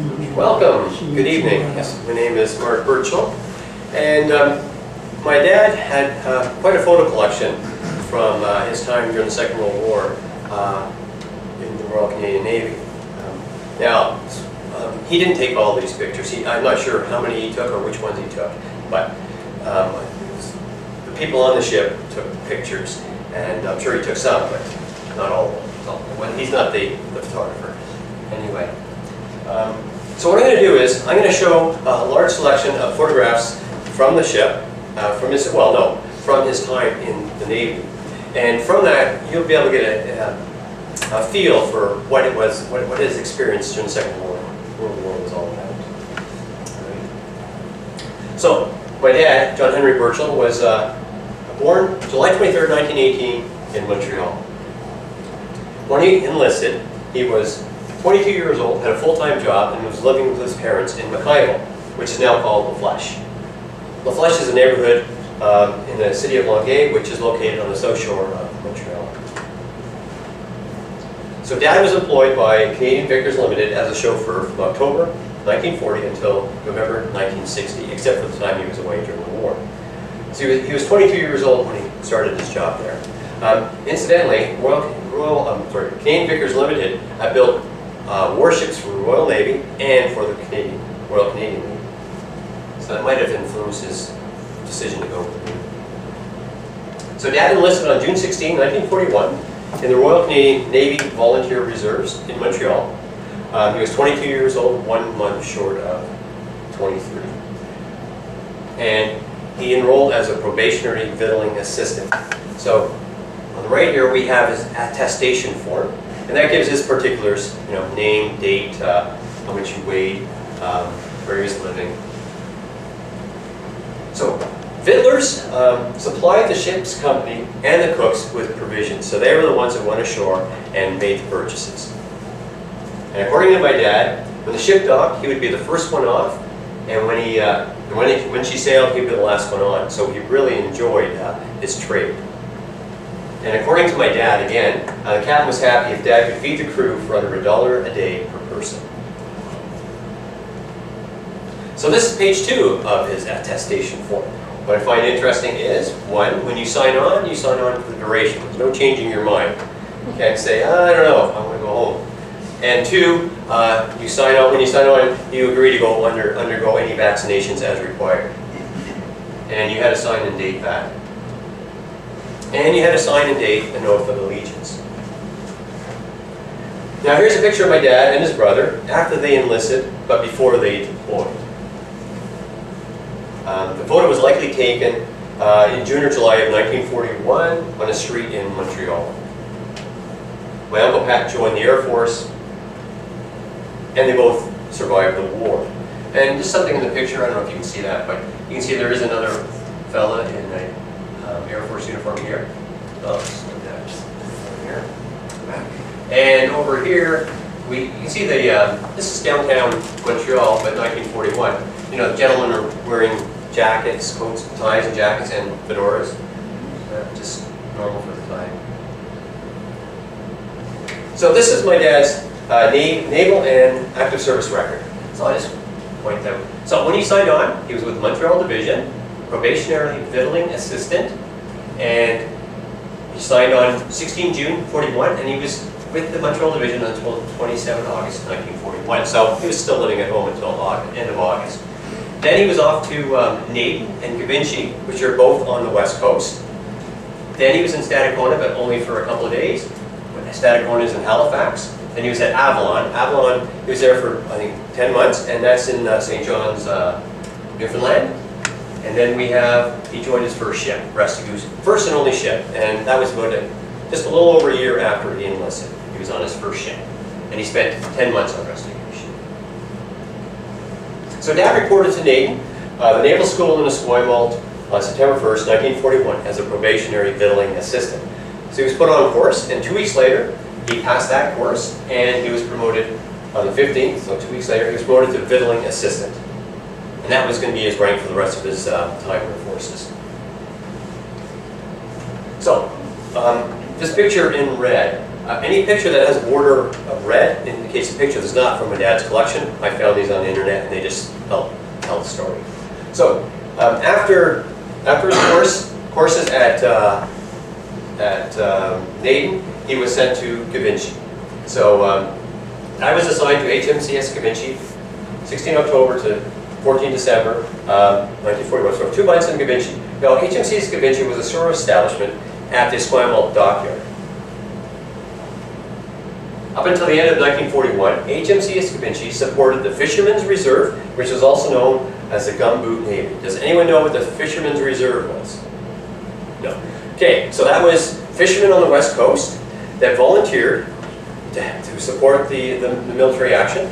Welcome. Good evening. Yes, my name is Mark Burchell, and my dad had quite a photo collection from his time during the Second World War in the Royal Canadian Navy. He didn't take all these pictures. I'm not sure how many he took or which ones he took, but the people on the ship took pictures, and I'm sure he took some, but not all of them. So, he's not the photographer. Anyway. So what I'm going to do is, I'm going to show a large selection of photographs from the ship, from his time in the Navy. And from that, you'll be able to get a feel for what it was, what his experience during the Second World War was all about. Right. So, my dad, John Henry Burchell, was born July 23rd, 1918 in Montreal. When he enlisted, he was 22 years old, had a full-time job, and was living with his parents in Mackayville, which is now called La Flèche. La Flèche is a neighborhood in the city of Longueuil, which is located on the south shore of Montreal. So Dad was employed by Canadian Vickers Limited as a chauffeur from October 1940 until November 1960, except for the time he was away during the war. So he was 22 years old when he started his job there. Incidentally, Canadian Vickers Limited built warships for the Royal Navy and for the Royal Canadian Navy. So that might have influenced his decision to go with the Navy. So Dad enlisted on June 16, 1941 in the Royal Canadian Navy Volunteer Reserves in Montreal. He was 22 years old, 1 month short of 23. And he enrolled as a probationary victualling assistant. So on the right here we have his attestation form. And that gives his particulars, name, date, how much he weighed, where he was living. So, victuallers supplied the ship's company and the cooks with provisions. So they were the ones that went ashore and made the purchases. And according to my dad, when the ship docked, he would be the first one off, and when she sailed, he'd be the last one on. So he really enjoyed his trade. And according to my dad, again, the captain was happy if Dad could feed the crew for under $1 a day per person. So this is page 2 of his attestation form. What I find interesting is, 1, when you sign on for the duration. There's no changing your mind. You can't say, I don't know, I want to go home. And 2, when you sign on, you agree to undergo any vaccinations as required. And you had to sign and date that. And you had to sign and date an oath of allegiance. Now here's a picture of my dad and his brother after they enlisted, but before they deployed. The photo was likely taken in June or July of 1941 on a street in Montreal. My Uncle Pat joined the Air Force, and they both survived the war. And just something in the picture, I don't know if you can see that, but you can see there is another fella in a Air Force uniform here. Here. And over here, you can see this is downtown Montreal, but 1941. The gentlemen are wearing jackets, coats, ties and jackets, and fedoras. Just normal for the time. So this is my dad's naval and active service record. So I just point that out. So when he signed on, he was with Montreal Division, probationary victualling assistant, and he signed on 16 June 41, and he was with the Montreal Division until 27 August 1941. So he was still living at home until end of August. Then he was off to Naden and Givenchy, which are both on the west coast. Then he was in Stadacona, but only for a couple of days. Stadacona is in Halifax. Then he was at Avalon. Avalon, he was there for, I think, 10 months, and that's in St. John's, Newfoundland. And then he joined his first ship, Rescue's first and only ship, and that was about just a little over a year after he enlisted. He was on his first ship, and he spent 10 months on Rescue's ship. So Dad reported to Naden, the Naval School in Esquimalt, on September 1st, 1941, as a probationary victualling assistant. So he was put on a course, and 2 weeks later, he passed that course, and he was promoted on the 15th, so 2 weeks later, he was promoted to victualling assistant. And that was going to be his rank for the rest of his time in the forces. So, this picture in red Any picture that has a border of red indicates a picture that's not from my dad's collection. I found these on the internet and they just help tell the story. So after his courses at Naden, he was sent to Givenchy. So I was assigned to HMCS Givenchy, 16 October to 14 December 1941, so 2 months in Givenchy. Now, HMCS Givenchy was a shore establishment at the Esquimalt dockyard. Up until the end of 1941, HMCS Givenchy supported the Fishermen's Reserve, which is also known as the Gumboot Navy. Does anyone know what the Fishermen's Reserve was? No. Okay, so that was fishermen on the West Coast that volunteered to support the military action.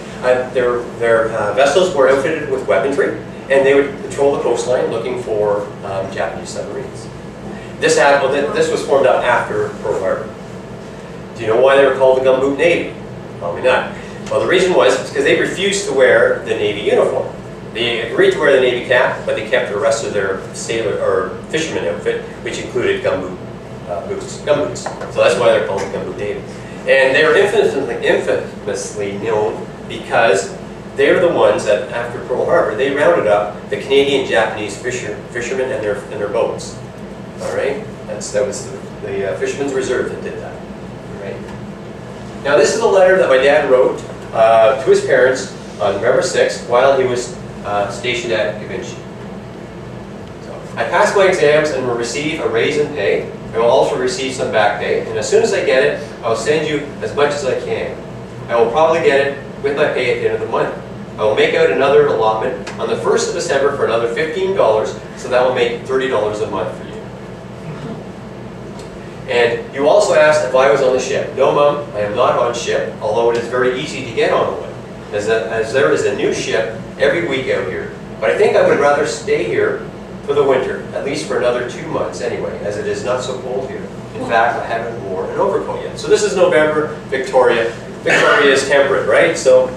Their vessels were outfitted with weaponry, and they would patrol the coastline looking for Japanese submarines. This was formed up after Pearl Harbor. Do you know why they were called the Gumboot Navy? Probably not. Well, the reason was because they refused to wear the Navy uniform. They agreed to wear the Navy cap, but they kept the rest of their sailor or fisherman outfit, which included gumboot gumboots. So that's why they're called the Gumboot Navy. And they are infamously known because they are the ones that, after Pearl Harbor, they rounded up the Canadian Japanese fishermen and their boats. All right, that was the Fishermen's Reserve that did that. All right. Now this is a letter that my dad wrote to his parents on November 6th while he was stationed at Givenchy. So, I passed my exams and will receive a raise in pay. I will also receive some back pay, and as soon as I get it, I will send you as much as I can. I will probably get it with my pay at the end of the month. I will make out another allotment on the 1st of December for another $15, so that will make $30 a month for you. And you also asked if I was on the ship. No, Mom, I am not on ship, although it is very easy to get on one, as there is a new ship every week out here. But I think I would rather stay here for the winter, at least for another 2 months anyway, as it is not so cold here. In fact, I haven't worn an overcoat yet. So this is November, Victoria. Victoria is temperate, right? So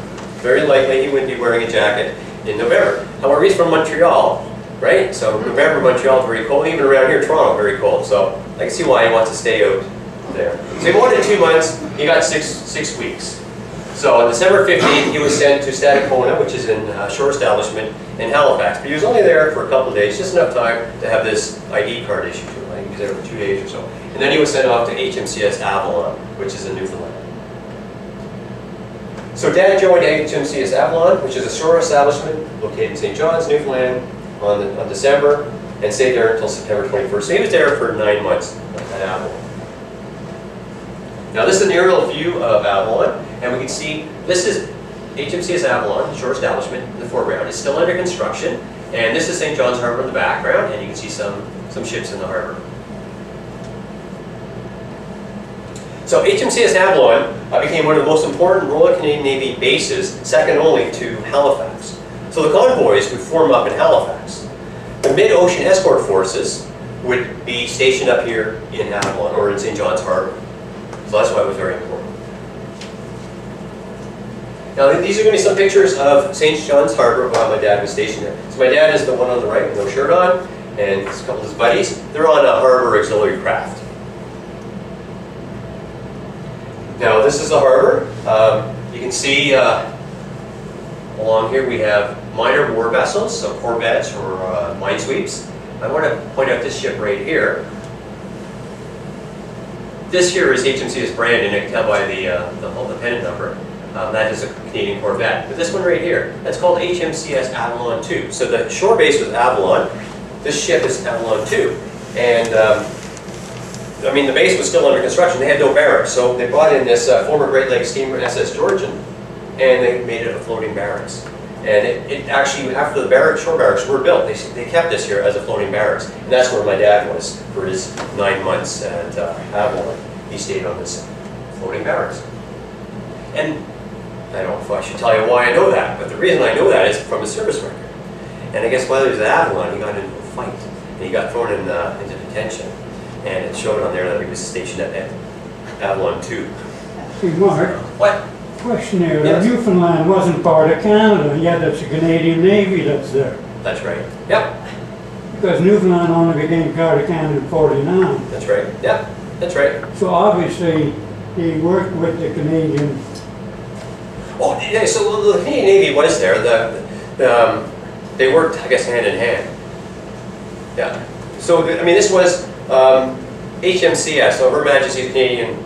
very likely he wouldn't be wearing a jacket in November. However, he's from Montreal, right? So November, Montreal is very cold. Even around here, Toronto, very cold. So I can see why he wants to stay out there. So he wanted 2 months. He got six weeks. So on December 15th, he was sent to Stadacona, which is in shore establishment in Halifax. But he was only there for a couple of days, just enough time to have this ID card issued to him. I think he was there for 2 days or so. And then he was sent off to HMCS Avalon, which is in Newfoundland. So Dad joined HMCS Avalon, which is a shore establishment located in St. John's, Newfoundland, on December, and stayed there until September 21st. So he was there for 9 months at Avalon. Now this is an aerial view of Avalon, and we can see this is HMCS Avalon, shore establishment in the foreground. It's still under construction, and this is St. John's Harbor in the background, and you can see some ships in the harbor. So HMCS Avalon became one of the most important Royal Canadian Navy bases, second only to Halifax. So the convoys would form up in Halifax. The mid-ocean escort forces would be stationed up here in Avalon, or in St. John's Harbor. So that's why it was very important. Now these are going to be some pictures of St. John's Harbor while my dad was stationed there. So my dad is the one on the right with no shirt on, and a couple of his buddies. They're on a harbor auxiliary craft. Now this is the harbor. You can see along here we have minor war vessels, so corvettes or minesweeps. I want to point out this ship right here. This here is HMCS Brandon, you can tell by the pennant number. That is a Canadian corvette. But this one right here, that's called HMCS Avalon 2. So the shore base was Avalon. This ship is Avalon 2. And I mean, the base was still under construction. They had no barracks. So they brought in this former Great Lakes steamer SS Georgian, and they made it a floating barracks. And it actually, after the shore barracks were built, they kept this here as a floating barracks. And that's where my dad was for his 9 months at Avalon. He stayed on this floating barracks. And I don't know if I should tell you why I know that, but the reason I know that is from his service record. And I guess while he was at Avalon, he got into a fight. And he got thrown into detention. And it showed on there that he was stationed at Avalon 2. See, Mark. What? Question there. Yes. Newfoundland wasn't part of Canada, yet it's a Canadian Navy that's there. That's right. Yep. Because Newfoundland only became part of Canada in '49. That's right. Yep. That's right. So obviously, he worked with the Canadian. Oh, yeah, so the Canadian Navy was there. They worked, I guess, hand in hand. Yeah. So, I mean, this was HMCS, so Her Majesty's Canadian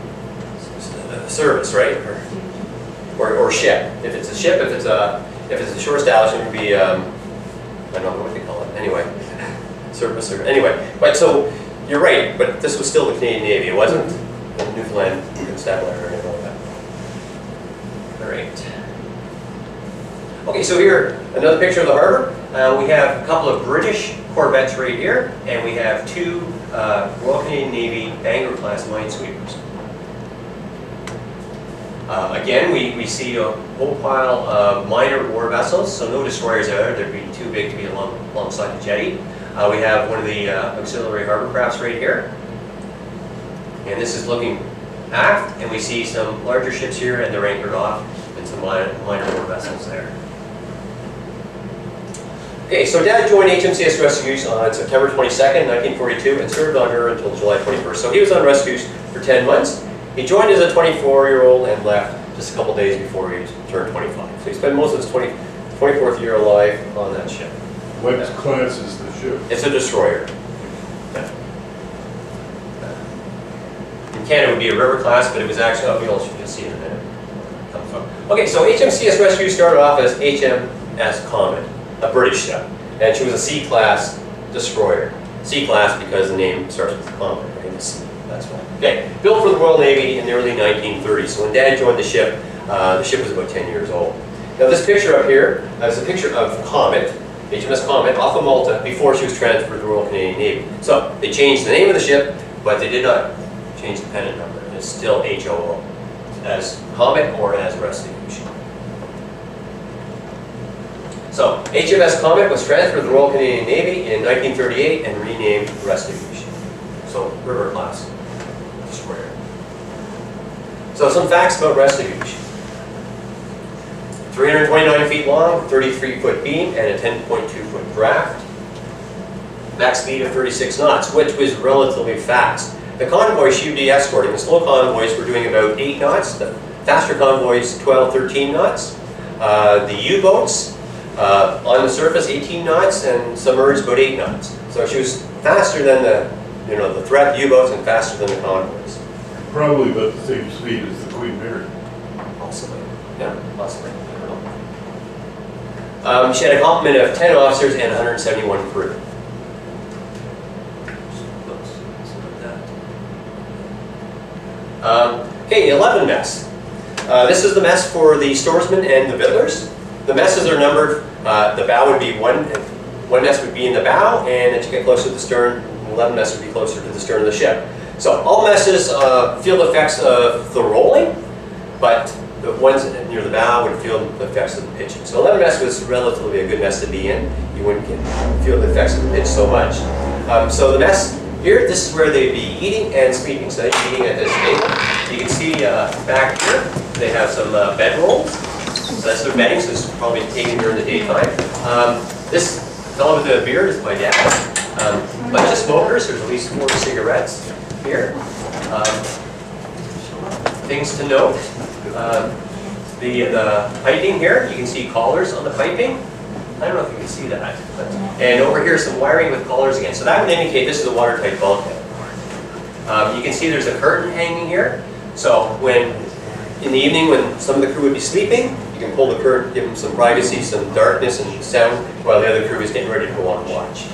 Service, right? Or ship. If it's a ship, if it's a shore establishment, it would be, I don't know what they call it. Anyway, service. Anyway, but so you're right. But this was still the Canadian Navy. It wasn't the Newfoundland Constabulary or anything like that. All right. Okay, so here another picture of the harbor. We have a couple of British corvettes right here, and we have two Royal Canadian Navy Bangor-class minesweepers. Again, we see a whole pile of minor war vessels, so no destroyers out there. They'd be too big to be alongside the jetty. We have one of the auxiliary harbor crafts right here. And this is looking aft, and we see some larger ships here, and they're anchored off, and some minor war vessels there. Okay, so Dad joined HMCS Rescues on September 22nd, 1942, and served on her until July 21st. So he was on rescues for 10 months. He joined as a 24-year-old and left just a couple days before he turned 25. So he spent most of his 24th year alive on that ship. What class is the ship? It's a destroyer. Yeah. In Canada it would be a river class, but it was actually, you'll see in a minute. Okay, so HMCS Rescue started off as HMS Comet, a British ship, and she was a C-class destroyer. C-class because the name starts with Comet, right? That's why. Okay, built for the Royal Navy in the early 1930s. So when Dad joined the ship was about 10 years old. Now this picture up here is a picture of Comet, HMS Comet, off of Malta before she was transferred to the Royal Canadian Navy. So they changed the name of the ship, but they did not change the pennant number. It's still HOO, as Comet or as Rescue. So HMS Comet was transferred to the Royal Canadian Navy in 1938 and renamed Rescue. So river class destroyer. So some facts about Rescue. 329 feet long, 33-foot beam, and a 10.2-foot draft. Max speed of 36 knots, which was relatively fast. The convoys she would be escorting, the slow convoys were doing about 8 knots, the faster convoys 12, 13 knots. The U-boats on the surface 18 knots and submerged about 8 knots. So she was faster than the threat U-boats and faster than the convoys. Probably about the same speed as the Queen Mary. Possibly. Yeah, possibly. I don't know. She had a complement of 10 officers and 171 crew. Okay, 11 mess. This is the mess for the storesmen and the victuallers. The messes are numbered. The bow would be one mess would be in the bow, and as you get closer to the stern, 11 mess would be closer to the stern of the ship. So all messes feel the effects of the rolling, but the ones near the bow would feel the effects of the pitching. So 11 mess was relatively a good mess to be in. You wouldn't feel the effects of the pitch so much. So the mess here, this is where they'd be eating and sleeping. So they'd be eating at this table. You can see back here, they have some bedrolls. So that's their bedding, so it's probably taken during the daytime. This fellow with the beard is my dad. Bunch of smokers, there's at least 4 cigarettes here. Things to note. The piping here, you can see collars on the piping. I don't know if you can see that. And over here, some wiring with collars again. So that would indicate this is a watertight bulkhead. You can see there's a curtain hanging here. So in the evening, when some of the crew would be sleeping, you can pull the curtain, give them some privacy, some darkness and sound, while the other crew is getting ready to go on watch.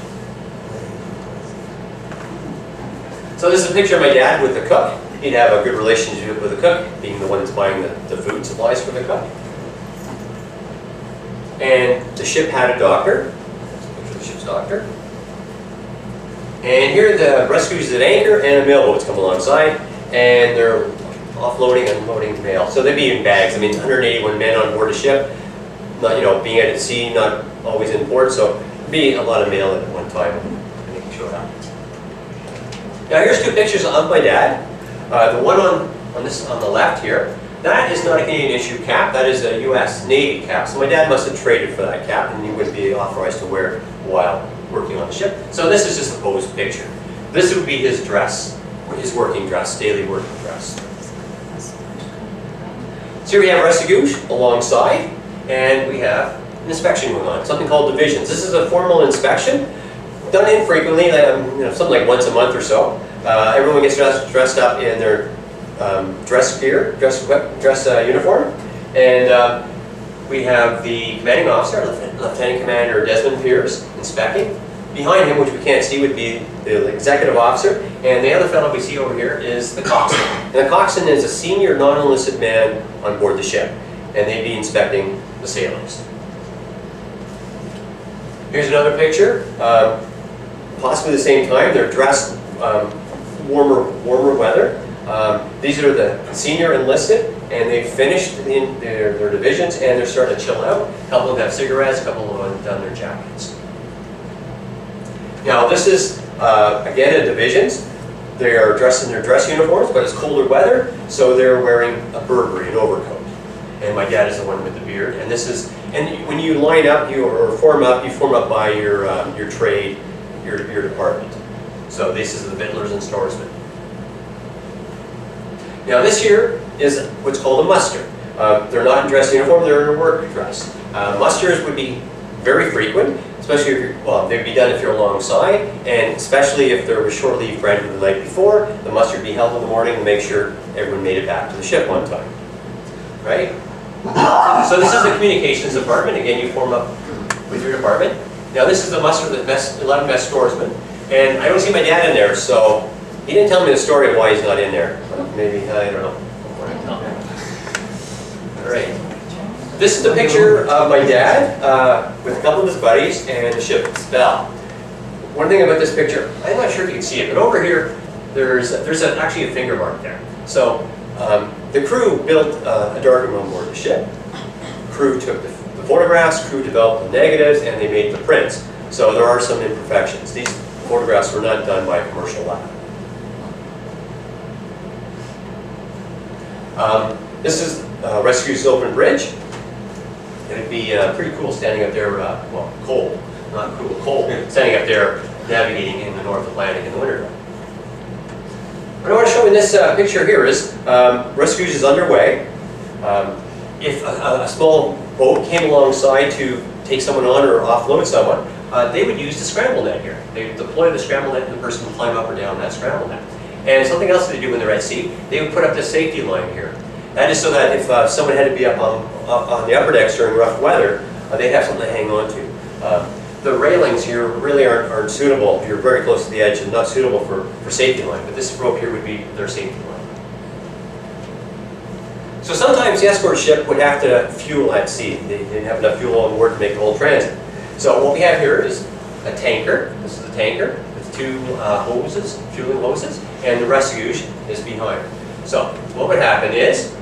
So this is a picture of my dad with the cook. He'd have a good relationship with the cook, being the one that's buying the food supplies for the cook. And the ship had a doctor. Picture of the ship's doctor. And here are the rescues at anchor and a mailboat's come alongside, and they're offloading and unloading mail. So they'd be in bags. I mean, 181 men on board a ship, not, being at sea, not always in port, so it'd be a lot of mail at one time when they showed up. Now here's 2 pictures of my dad. The one on the left here, that is not a Canadian issue cap, that is a US Navy cap. So my dad must have traded for that cap, and he wouldn't be authorized to wear it while working on the ship. So this is just a posed picture. This would be his dress, his working dress, daily working dress. So here we have rescue alongside, and we have an inspection going on, something called divisions. This is a formal inspection, done infrequently, something like once a month or so. Everyone gets dressed up in their dress gear, dress uniform, and we have the commanding officer, Lieutenant Commander Desmond Pierce, inspecting. Behind him, which we can't see, would be the executive officer, and the other fellow we see over here is the coxswain. And the coxswain is a senior non-enlisted man on board the ship, and they'd be inspecting the sailors. Here's another picture, possibly the same time. They're dressed warmer weather. These are the senior enlisted, and they've finished their divisions, and they're starting to chill out. A couple of them have cigarettes, a couple of them have done their jackets. Now this is, again, in divisions. They are dressed in their dress uniforms, but it's colder weather, so they're wearing a Burberry, an overcoat. And my dad is the one with the beard. And this is, and when you line up, you form up by your trade, your department. So this is the Vittlers and Storesmen. Now this here is what's called a muster. They're not in dress uniform, they're in a work dress. Musters would be very frequent, especially if well, they'd be done if you're alongside, and especially if there was shore leave granted the night before, the muster would be held in the morning to make sure everyone made it back to the ship on time. Right? So this is the communications department. Again, you form up with your department. Now this is the muster of the 11 best storesmen, and I don't see my dad in there, so he didn't tell me the story of why he's not in there. Maybe, I don't know. All right. This is the picture of my dad with a couple of his buddies and the ship Spell. One thing about this picture, I'm not sure if you can see it, but over here, there's actually a finger mark there. So the crew built a darkroom on board the ship. Crew took the photographs, crew developed the negatives, and they made the prints. So there are some imperfections. These photographs were not done by a commercial lab. This is Rescue's open bridge. It'd be pretty cool standing up there, well, cold, not cool, cold, standing up there navigating in the North Atlantic in the wintertime. What I want to show in this picture here is rescues is underway. If a small boat came alongside to take someone on or offload someone, they would use the scramble net here. They would deploy the scramble net and the person would climb up or down that scramble net. And something else they do when they're at sea, they would put up the safety line here. That is so that if someone had to be up on the upper decks during rough weather, they'd have something to hang on to. The railings here really aren't suitable. If you're very close to the edge, and not suitable for safety line, but this rope here would be their safety line. So sometimes the escort ship would have to fuel at sea. They didn't have enough fuel on board to make the whole transit. So what we have here is a tanker. This is a tanker with two hoses, fueling hoses, and the rescue is behind. So what would happen is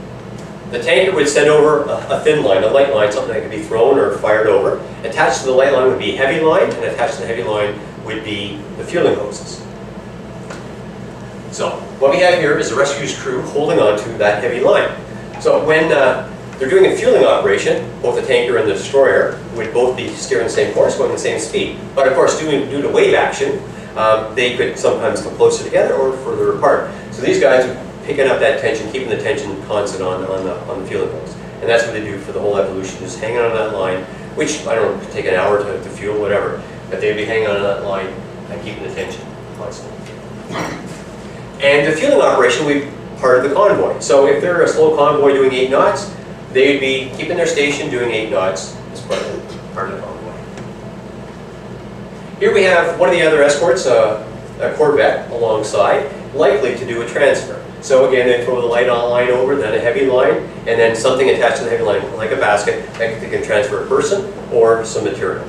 the tanker would send over a thin line, a light line, something that could be thrown or fired over. Attached to the light line would be a heavy line, and attached to the heavy line would be the fueling hoses. So what we have here is the rescue's crew holding on to that heavy line. So when they're doing a fueling operation, both the tanker and the destroyer would both be steering the same course, going the same speed. But of course, due to wave action, they could sometimes come closer together or further apart. So these guys would picking up that tension, keeping the tension constant on the fueling hose. And that's what they do for the whole evolution, just hanging on that line, which, I don't know, could take an hour to fuel, whatever. But they'd be hanging on that line and keeping the tension constant. And the fueling operation would be part of the convoy. So if they're a slow convoy doing 8 knots, they'd be keeping their station doing 8 knots as part of the convoy. Here we have one of the other escorts, a corvette alongside, likely to do a transfer. So again, they throw the light on line over, then a heavy line, and then something attached to the heavy line, like a basket, that they can transfer a person or some material.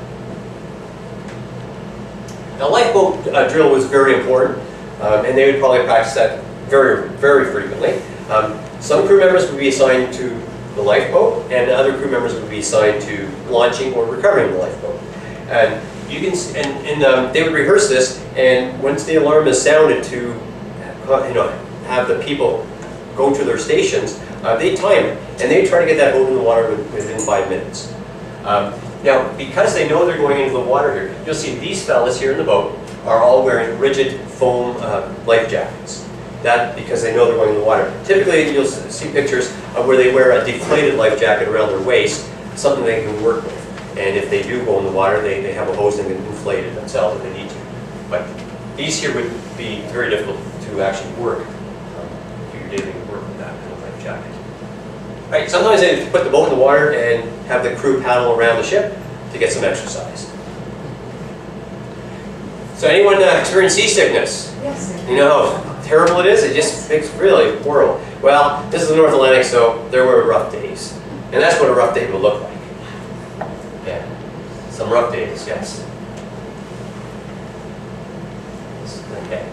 Now, lifeboat drill was very important, and they would probably practice that very, very frequently. Some crew members would be assigned to the lifeboat, and other crew members would be assigned to launching or recovering the lifeboat. And you can, they would rehearse this, and once the alarm is sounded to, have the people go to their stations, they time it, and they try to get that boat in the water within 5 minutes. Now, because they know they're going into the water here, you'll see these fellas here in the boat are all wearing rigid foam life jackets. That because they know they're going in the water. Typically, you'll see pictures of where they wear a deflated life jacket around their waist, something they can work with. And if they do go in the water, they have a hose and can inflate it themselves if they need to. But these here would be very difficult to actually work, do your daily work with that kind of life jacket. All right, sometimes they put the boat in the water and have the crew paddle around the ship to get some exercise. So anyone experience seasickness? Yes. You know how terrible it is? It just makes really horrible. Well, this is the North Atlantic, so there were rough days. And that's what a rough day would look like. Yeah, some rough days, yes. Okay.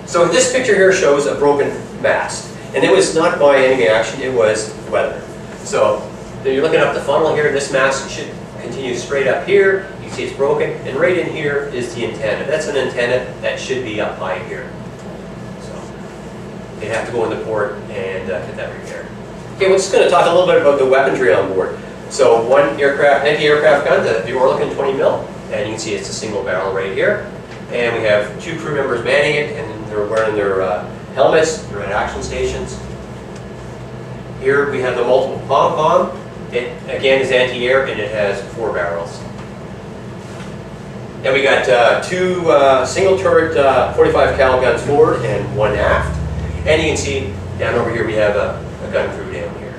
So this picture here shows a broken mast. And it was not by enemy action, it was weather. So you're looking up the funnel here, this mast should continue straight up here. You can see it's broken, and right in here is the antenna. That's an antenna that should be up high here. So you have to go into port and get that repaired. Okay, we're just going to talk a little bit about the weaponry on board. So one aircraft, anti-aircraft gun, the Orlican 20 mil, and you can see it's a single barrel right here. And we have 2 crew members manning it, and they're wearing their helmets. They're at action stations. Here we have the multiple pom-pom. It again is anti-air, and it has 4 barrels. And we got 2 single turret 45 cal guns forward and 1 aft. And you can see down over here we have a gun crew down here.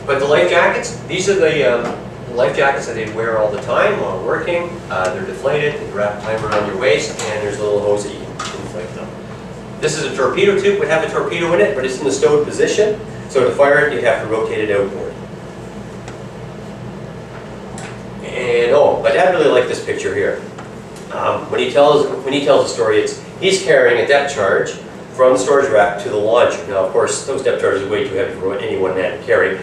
But the life jackets, these are the life jackets that they wear all the time while working. They're deflated, you wrap a timer around your waist, and there's a little hose that you can inflate them. This is a torpedo tube, would have a torpedo in it, but it's in the stowed position. So to fire it, you'd have to rotate it outboard. And my dad really liked this picture here. When he tells the story, he's carrying a depth charge from the storage rack to the launcher. Now, of course, those depth charges are way too heavy for any one man to carry.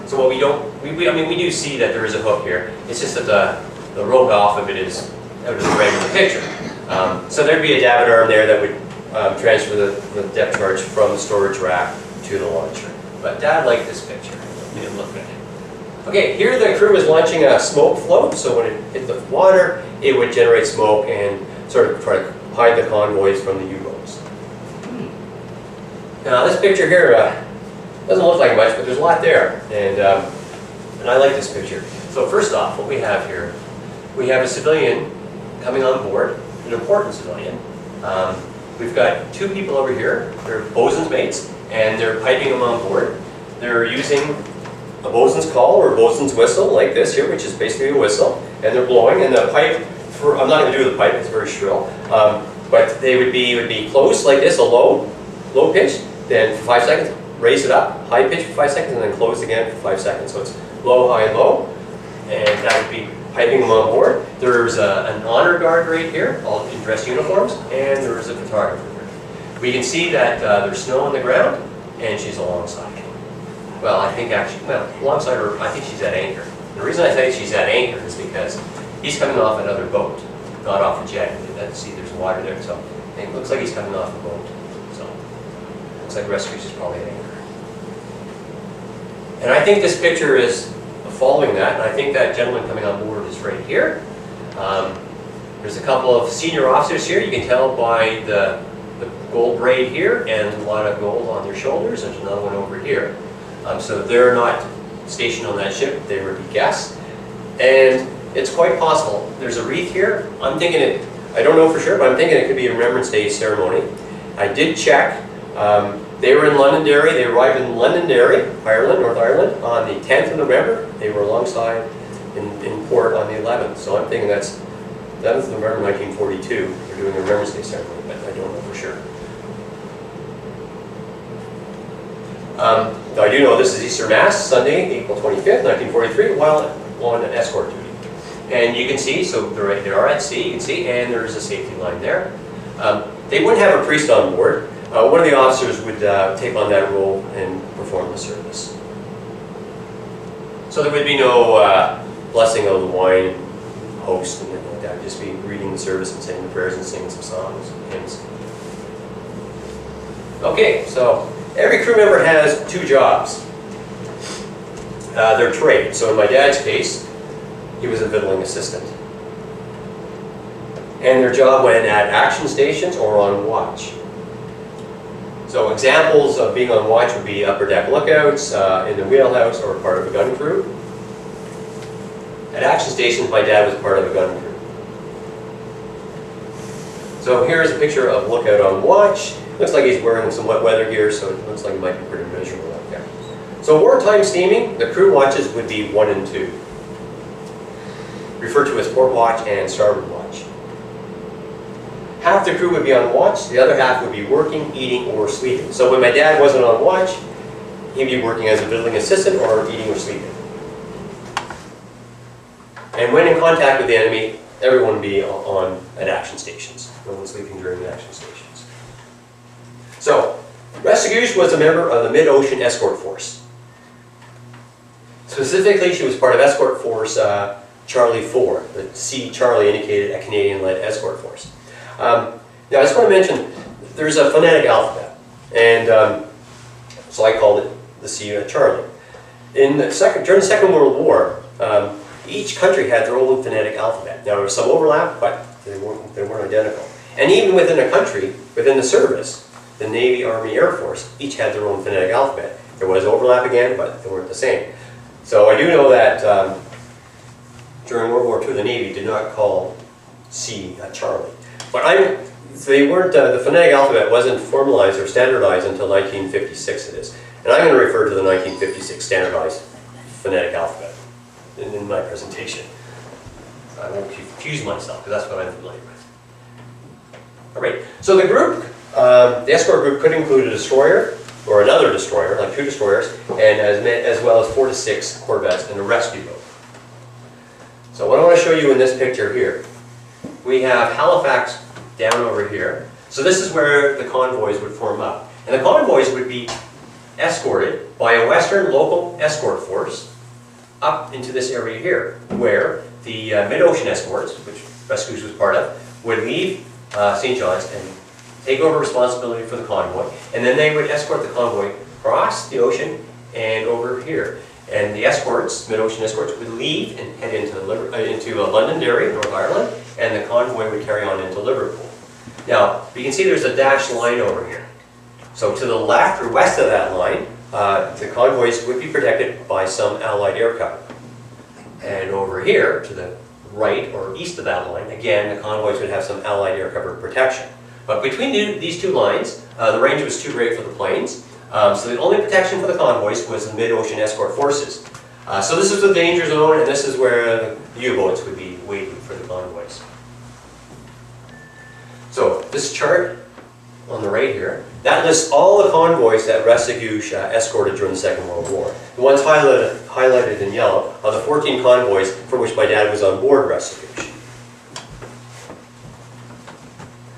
So what we do see that there is a hook here. It's just that the rope off of it is out of the frame of the picture. So there'd be a davit arm there that would transfer the depth charge from the storage rack to the launcher. But Dad liked this picture. He didn't look at it. Okay, here the crew is launching a smoke float, so when it hit the water, it would generate smoke and sort of try to hide the convoys from the U-boats. Now this picture here doesn't look like much, but there's a lot there, and I like this picture. So first off, what we have here, we have a civilian coming on board, an important civilian. We've got 2 people over here, they're bosun's mates, and they're piping them on board. They're using a bosun's call or a bosun's whistle like this here, which is basically a whistle, and they're blowing, and the pipe, I'm not going to do the pipe, it's very shrill, but they would be close like this, a low pitch, then for 5 seconds, raise it up, high pitch for 5 seconds, and then close again for 5 seconds. So it's low, high, low, and that would be piping them on board. There's an honor guard right here, all in dress uniforms, and there's a photographer here. We can see that there's snow on the ground, and she's alongside. Well, I think actually, alongside her, I think she's at anchor. The reason I say she's at anchor is because he's coming off another boat, not off a jet. Let's see, there's water there, so it looks like he's coming off a boat. So looks like rescue is probably at anchor. And I think this picture is following that, and I think that gentleman coming on board is right here. There's a couple of senior officers here. You can tell by the gold braid here and a lot of gold on their shoulders. There's another one over here. So they're not stationed on that ship. They would be guests. And it's quite possible. There's a wreath here. I'm thinking I don't know for sure, but I'm thinking it could be a Remembrance Day ceremony. I did check. They were in Londonderry. They arrived in Londonderry, Ireland, North Ireland, on the 10th of November. They were alongside in port on the 11th. So I'm thinking that's 11th of November 1942. They're doing a Remembrance Day ceremony, but I don't know for sure. I do know this is Easter Mass, Sunday, April 25th, 1943, while on escort duty. And you can see, so they are at sea, you can see, and there's a safety line there. They wouldn't have a priest on board. One of the officers would take on that role and perform the service. So there would be no blessing of the wine and host and anything like that. Just be reading the service and saying the prayers and singing some songs and hymns. Okay, so every crew member has 2 jobs. Their trade. So in my dad's case, he was a victualling assistant. and their job when at action stations or on watch. So examples of being on watch would be upper deck lookouts, in the wheelhouse, or part of a gun crew. At action stations, my dad was part of a gun crew. So here's a picture of lookout on watch. Looks like he's wearing some wet weather gear, so it looks like it might be pretty miserable out there. So wartime steaming, the crew watches would be 1 and 2, referred to as port watch and starboard watch. Half the crew would be on watch, the other half would be working, eating, or sleeping. So when my dad wasn't on watch, he'd be working as a building assistant or eating or sleeping. And when in contact with the enemy, everyone would be on at action stations. No one sleeping during the action stations. So, Restigouche was a member of the Mid-Ocean Escort Force. Specifically, she was part of Escort Force Charlie 4. The C Charlie indicated a Canadian-led escort force. Now, I just want to mention, there's a phonetic alphabet, and so I called it the C Charlie. During the Second World War, each country had their own phonetic alphabet. Now, there was some overlap, but they weren't identical. And even within a country, within the service, the Navy, Army, Air Force, each had their own phonetic alphabet. There was overlap again, but they weren't the same. So I do know that during World War II, the Navy did not call C Charlie. But they weren't, the phonetic alphabet wasn't formalized or standardized until 1956 it is. And I'm going to refer to the 1956 standardized phonetic alphabet in my presentation. I won't confuse myself, because that's what I'm familiar with. All right, so the group, the escort group could include a destroyer, or another destroyer, like 2 destroyers, and as well as 4 to 6 corvettes and a rescue boat. So what I want to show you in this picture here, we have Halifax down over here. So this is where the convoys would form up. And the convoys would be escorted by a Western local escort force up into this area here, where the Mid-Ocean Escorts, which Restigouche was part of, would leave St. John's and take over responsibility for the convoy, and then they would escort the convoy across the ocean and over here. And the escorts, Mid-Ocean Escorts, would leave and head into Londonderry, North Ireland, and the convoy would carry on into Liverpool. Now, you can see there's a dashed line over here. So to the left or west of that line, the convoys would be protected by some Allied air cover. And over here, to the right or east of that line, again, the convoys would have some Allied air cover protection. But between these two lines, the range was too great for the planes. So the only protection for the convoys was the Mid-Ocean Escort Forces. So this is the danger zone, and this is where the U-boats would be waiting for the convoys. So this chart on the right here, that lists all the convoys that Restigouche escorted during the Second World War. The ones highlighted in yellow are the 14 convoys for which my dad was on board Restigouche.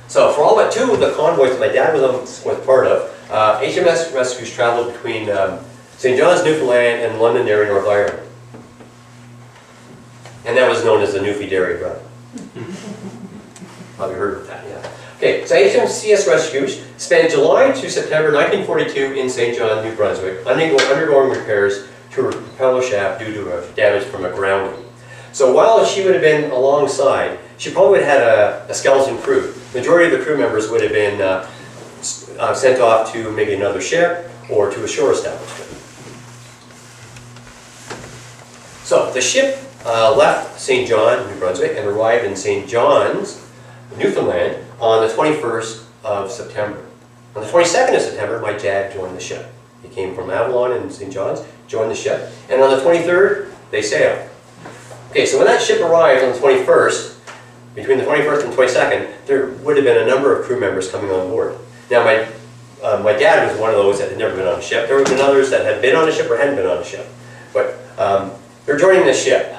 So for all but 2 of the convoys my dad was part of, HMS Restigouche traveled between St. John's, Newfoundland and Londonderry, North Ireland. And that was known as the Newfie-Derry Run. Probably heard of that, yeah. Okay, so HMCS Restigouche spent July to September 1942 in St. John, New Brunswick, undergoing repairs to her propeller shaft due to damage from a grounding. So while she would have been alongside, she probably would have had a skeleton crew. The majority of the crew members would have been sent off to maybe another ship or to a shore establishment. So the ship left St. John, New Brunswick, and arrived in St. John's, Newfoundland, on the 21st of September. On the 22nd of September, my dad joined the ship. He came from Avalon and St. John's, joined the ship, and on the 23rd, they sailed. Okay, so when that ship arrived on the 21st, between the 21st and 22nd, there would have been a number of crew members coming on board. Now, my dad was one of those that had never been on a ship. There would have been others that had been on a ship or hadn't been on a ship. But they're joining the ship.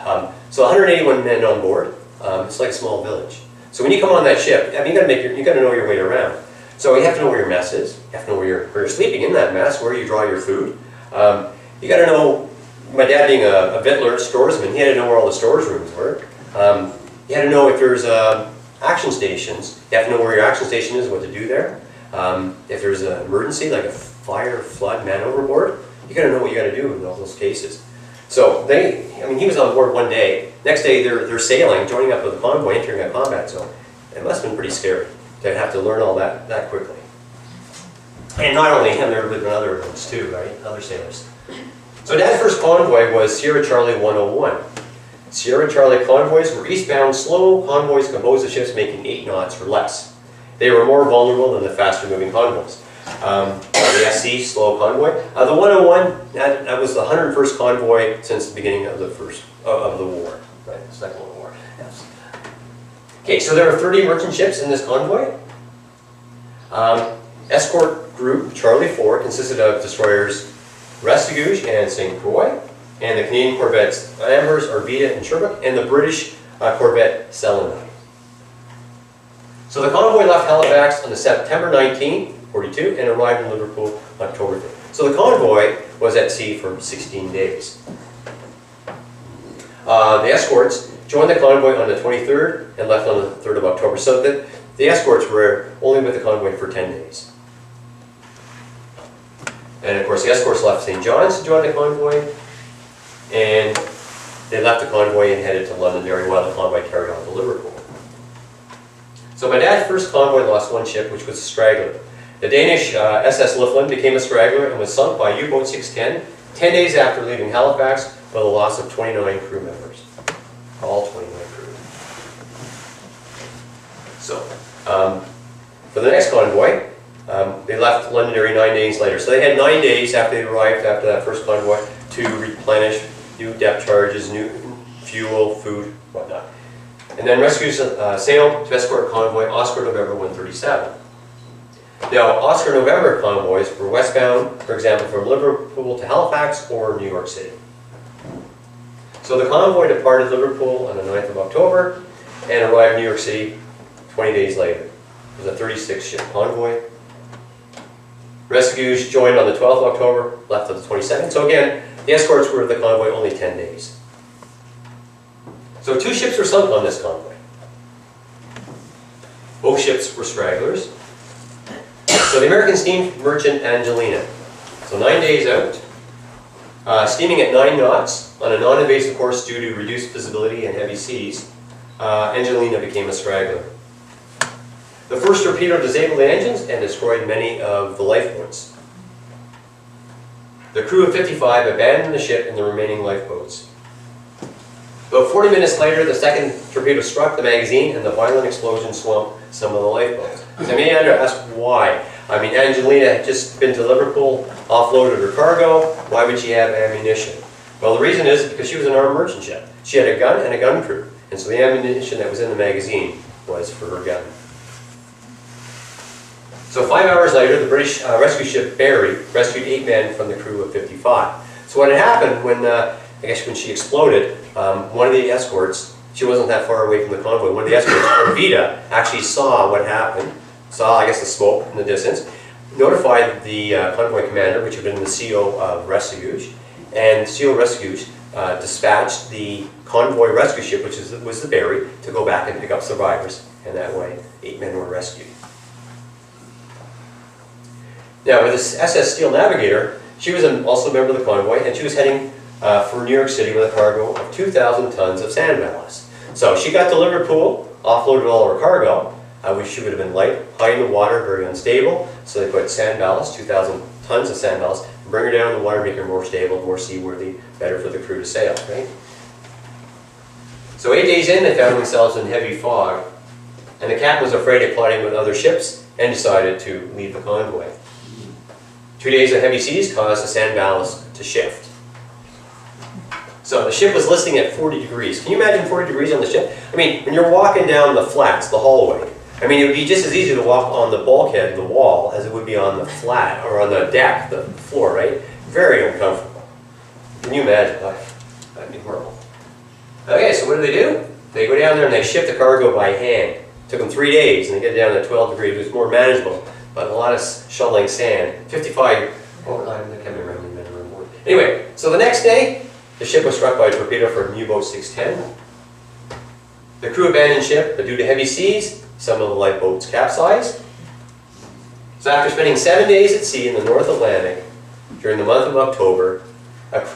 So 181 men on board. It's like a small village. So when you come on that ship, I mean, you got to know your way around. So you have to know where your mess is. You have to know where you're sleeping in that mess, where you draw your food. You got to know, my dad being a Vittler storesman, he had to know where all the stores rooms were. You had to know if there's action stations. You have to know where your action station is, what to do there. If there's an emergency, like a fire, flood, man overboard, you got to know what you got to do in all those cases. So he was on board one day. Next day they're sailing, joining up with the convoy, entering a combat zone. It must have been pretty scary to have to learn all that quickly. And not only him, there would have been other ones too, right? Other sailors. So Dad's first convoy was Sierra Charlie 101. Sierra Charlie convoys were eastbound slow convoys composed of ships making 8 knots or less. They were more vulnerable than the faster moving convoys. The SC, slow convoy. The 101, that was the 101st convoy since the beginning of the war, right? The Second World War. Yes. Okay, so there are 30 merchant ships in this convoy. Escort group Charlie 4 consisted of destroyers Restigouche and St. Croix, and the Canadian corvettes Amherst, Arvida, and Sherbrooke, and the British corvette Selenite. So the convoy left Halifax on September 19, 42, and arrived in Liverpool on October 5th. So the convoy was at sea for 16 days. The escorts joined the convoy on the 23rd and left on the 3rd of October. So the escorts were only with the convoy for 10 days. And of course the escorts left St. John's to join the convoy, and they left the convoy and headed to Londonderry while the convoy carried on to Liverpool. So my dad's first convoy lost 1 ship, which was a straggler. The Danish SS Lifland became a straggler and was sunk by U-boat 610 10 days after leaving Halifax with a loss of 29 crew members. All 29 crew. So, for the next convoy, they left Londonderry 9 days later. So they had 9 days after they arrived after that first convoy to replenish new depth charges, new fuel, food, whatnot. And then rescues sailed to escort convoy Oscar November 137. Now, Oscar November convoys were westbound, for example, from Liverpool to Halifax or New York City. So the convoy departed Liverpool on the 9th of October and arrived in New York City 20 days later. It was a 36-ship convoy. Rescues joined on the 12th of October, left on the 22nd. So again, the escorts were of the convoy only 10 days. So 2 ships were sunk on this convoy. Both ships were stragglers. So the American steam merchant Angelina. So 9 days out, steaming at 9 knots on a non-invasive course due to reduced visibility and heavy seas, Angelina became a straggler. The first torpedo disabled the engines and destroyed many of the lifeboats. The crew of 55 abandoned the ship and the remaining lifeboats. About 40 minutes later, the second torpedo struck the magazine and the violent explosion swamped some of the lifeboats. So may ask why. I mean, Angelina had just been to Liverpool, offloaded her cargo. Why would she have ammunition? Well, the reason is because she was an armed merchant ship. She had a gun and a gun crew. And so the ammunition that was in the magazine was for her gun. So 5 hours later, the British rescue ship Barry rescued 8 men from the crew of 55. So what had happened when, I guess when she exploded, one of the escorts, she wasn't that far away from the convoy, one of the escorts, Arvida, actually saw what happened, saw, I guess, the smoke in the distance, notified the convoy commander, which had been the CO of Restigouche, and CO Restigouche dispatched the convoy rescue ship, which was the Barry, to go back and pick up survivors, and that way 8 men were rescued. Now, with this SS Steel Navigator, she was also a member of the convoy, and she was heading for New York City with a cargo of 2,000 tons of sand ballast. So she got to Liverpool, offloaded all her cargo, which she would have been light, high in the water, very unstable. So they put sand ballast, 2,000 tons of sand ballast, and bring her down in the water, make her more stable, more seaworthy, better for the crew to sail, right? So 8 days in, they found themselves in heavy fog, and the captain was afraid of colliding with other ships and decided to leave the convoy. 2 days of heavy seas caused the sand ballast to shift. So the ship was listing at 40 degrees. Can you imagine 40 degrees on the ship? I mean, when you're walking down the flats, the hallway, I mean, it would be just as easy to walk on the bulkhead, the wall, as it would be on the flat, or on the deck, the floor, right? Very uncomfortable. Can you imagine? That'd be horrible. Okay, so what do? They go down there and they shift the cargo by hand. It took them 3 days, and they get down to 12 degrees. It was more manageable, but a lot of shoveling sand. 55, oh, I can't remember. Anyway, so the next day, the ship was struck by a torpedo from U-boat 610. The crew abandoned ship, but due to heavy seas, some of the lifeboats capsized. So after spending 7 days at sea in the North Atlantic, during the month of October,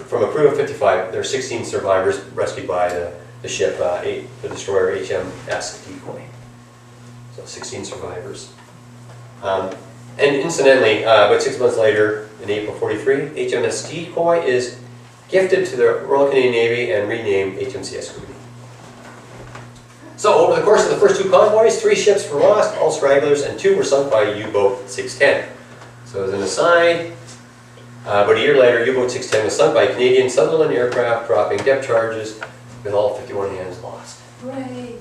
from a crew of 55, there were 16 survivors rescued by the ship, the destroyer HMS Decoy. So 16 survivors. And incidentally, about 6 months later, in April 43, HMS Decoy is gifted to the Royal Canadian Navy and renamed HMCS Huronia. So over the course of the first 2 convoys, 3 ships were lost, all stragglers, and 2 were sunk by U-boat 610. So as an aside, about a year later, U-boat 610 was sunk by a Canadian Sutherland aircraft, dropping depth charges with all 51 hands lost. Hooray.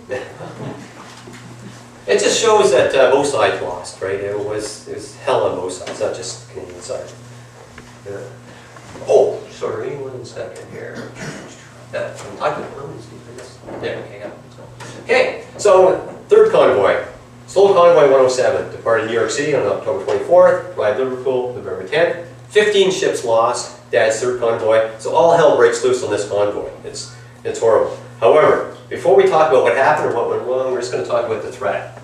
It just shows that both sides lost, right? It was hell on both sides, not just the Canadian side. Yeah. Oh, sorry, 1 second here. Yeah, okay, yeah. Okay, so 3rd convoy. Slow Convoy 107 departed New York City on October 24th, arrived Liverpool November 10th. 15 ships lost, Dad's 3rd convoy. So all hell breaks loose on this convoy. It's horrible. However, before we talk about what happened or what went wrong, we're just going to talk about the threat.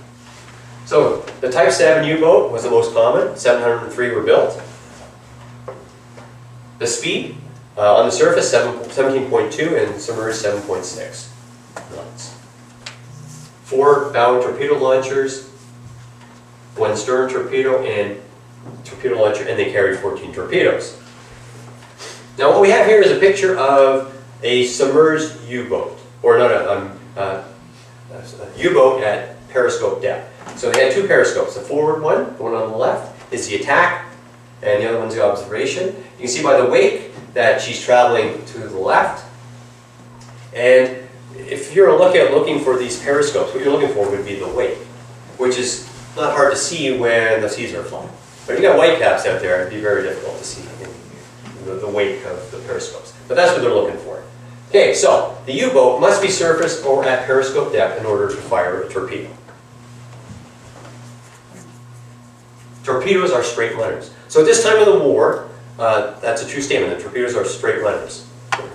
So the Type 7 U-boat was the most common. 703 were built. The speed on the surface 17.2 and submerged 7.6 knots. 4 bow torpedo launchers, 1 stern torpedo and torpedo launcher, and they carried 14 torpedoes. Now what we have here is a picture of a submerged U-boat, or not a U-boat at periscope depth. So they had 2 periscopes. The forward one, the one on the left, is the attack, and the other one's the observation. You can see by the wake that she's traveling to the left. And if you're looking for these periscopes, what you're looking for would be the wake, which is not hard to see when the seas are flying. But if you got white caps out there, it'd be very difficult to see the wake of the periscopes. But that's what they're looking for. Okay, so the U-boat must be surface or at periscope depth in order to fire a torpedo. Torpedoes are straight runners. So at this time of the war, that's a true statement. The torpedoes are straight runners.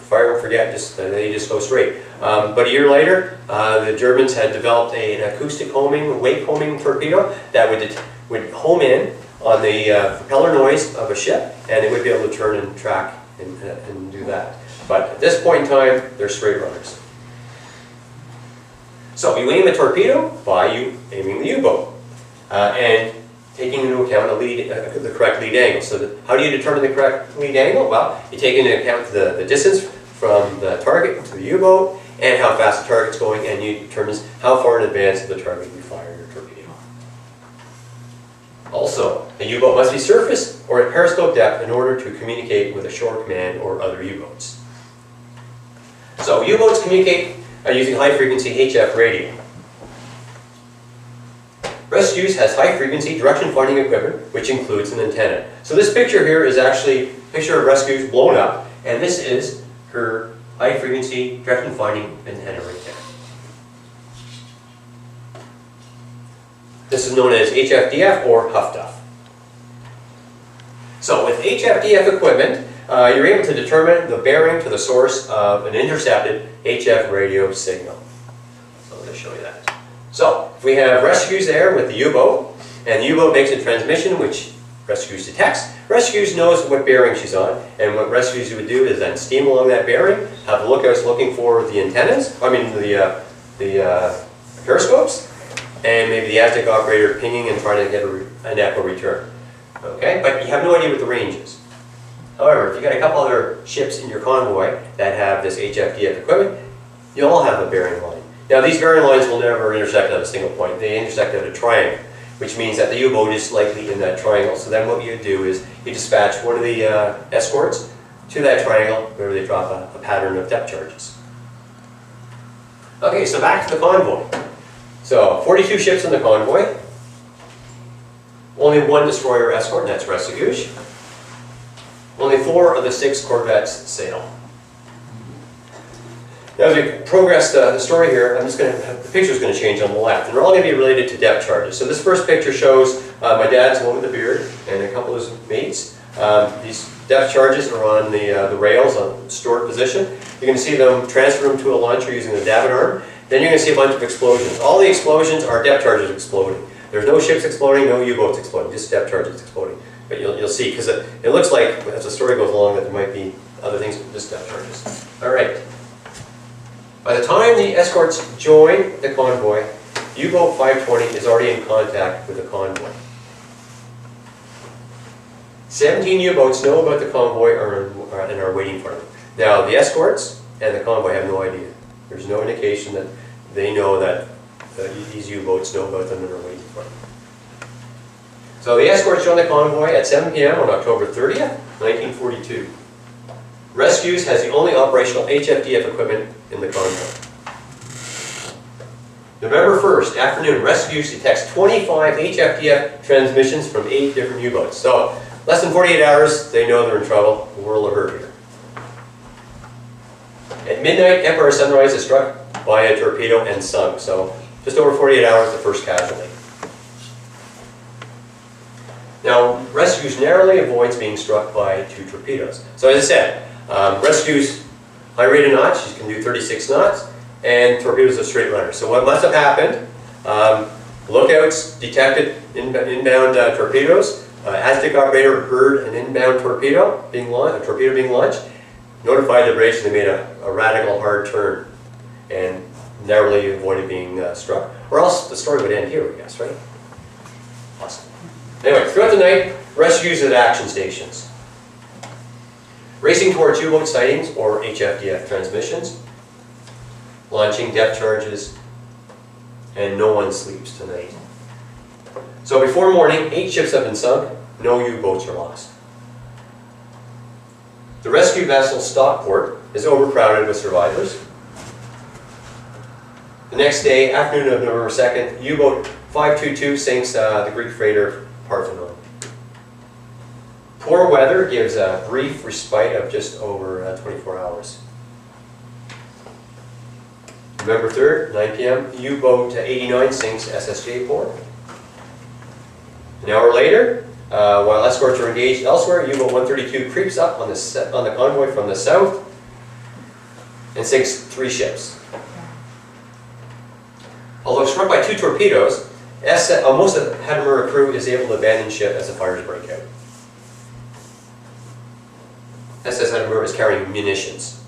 Fire and forget, they just go straight. But a year later, the Germans had developed an acoustic homing, wake homing torpedo that would home in on the propeller noise of a ship, and it would be able to turn and track and do that. But at this point in time, they're straight runners. So you aim a torpedo by you aiming the U-boat and taking into account the correct lead angle. So how do you determine the correct lead angle? Well, you take into account the distance from the target to the U-boat and how fast the target's going, and you determine how far in advance of the target you fire your torpedo. Also, a U-boat must be surface or at periscope depth in order to communicate with a shore command or other U-boats. So U-boats communicate using high-frequency HF radio. Rescues has high-frequency direction-finding equipment, which includes an antenna. So this picture here is actually a picture of Rescues blown up, and this is her high-frequency direction-finding antenna right there. This is known as HFDF or HuffDuff. So with HFDF equipment, you're able to determine the bearing to the source of an intercepted HF radio signal. So let me show you that. So if we have Rescues there with the U-boat, and the U-boat makes a transmission which Rescues detects, Rescues knows what bearing she's on, and what Rescues would do is then steam along that bearing, have the lookouts looking for the antennas, the periscopes, and maybe the Aztec operator pinging and trying to get an echo return. Okay, but you have no idea what the range is. However, if you got a couple other ships in your convoy that have this HFDF equipment, you'll all have a bearing line. Now these bearing lines will never intersect at a single point. They intersect at a triangle, which means that the U-boat is likely in that triangle. So then what you do is you dispatch one of the escorts to that triangle where they drop a pattern of depth charges. Okay, so back to the convoy. So 42 ships in the convoy. Only 1 destroyer escort, and that's Rescue. Only 4 of the 6 corvettes sail. Now as we progress the story here, the picture's going to change on the left, and they're all going to be related to depth charges. So this first picture shows my dad's the one with the beard and a couple of his mates. These depth charges are on the rails on stored position. You're going to see them transfer them to a launcher using the davit arm. Then you're going to see a bunch of explosions. All the explosions are depth charges exploding. There's no ships exploding, no U-boats exploding, just depth charges exploding. But you'll see, because it looks like, as the story goes along, that there might be other things than just depth charges. All right. By the time the escorts join the convoy, U-boat 520 is already in contact with the convoy. 17 U-boats know about the convoy and are waiting for them. Now, the escorts and the convoy have no idea. There's no indication that they know that these U-boats know about them and are waiting for them. So the escorts joined the convoy at 7 p.m. on October 30th, 1942. Rescues has the only operational HFDF equipment in the convoy. November 1st, afternoon, rescues detects 25 HFDF transmissions from 8 different U-boats. So, less than 48 hours, they know they're in trouble. The world of hurt here. At midnight, Empire Sunrise is struck by a torpedo and sunk. So, just over 48 hours, the first casualty. Now, rescues narrowly avoids being struck by 2 torpedoes. So, as I said, rescues high rate of knots, you can do 36 knots. And torpedoes are straight runners. So what must have happened, lookouts detected inbound torpedoes. Aztec operator heard an inbound torpedo being launched, notified the bridge, and they made a radical hard turn and narrowly avoided being struck. Or else the story would end here, I guess, right? Awesome. Anyway, throughout the night, rescues at action stations. Racing towards U-boat sightings or HFDF transmissions. Launching depth charges, and no one sleeps tonight. So before morning, 8 ships have been sunk, no U-boats are lost. The rescue vessel Stockport is overcrowded with survivors. The next day, afternoon of November 2nd, U-boat 522 sinks the Greek freighter Parthenon. Poor weather gives a brief respite of just over 24 hours. November 3rd, 9 p.m., U-boat 89 sinks SSJ Port. An hour later, while escorts are engaged elsewhere, U-boat 132 creeps up on the convoy from the south and sinks 3 ships. Although struck by 2 torpedoes, most of the Hadamura crew is able to abandon ship as the fires break out. SS Hadamura is carrying munitions.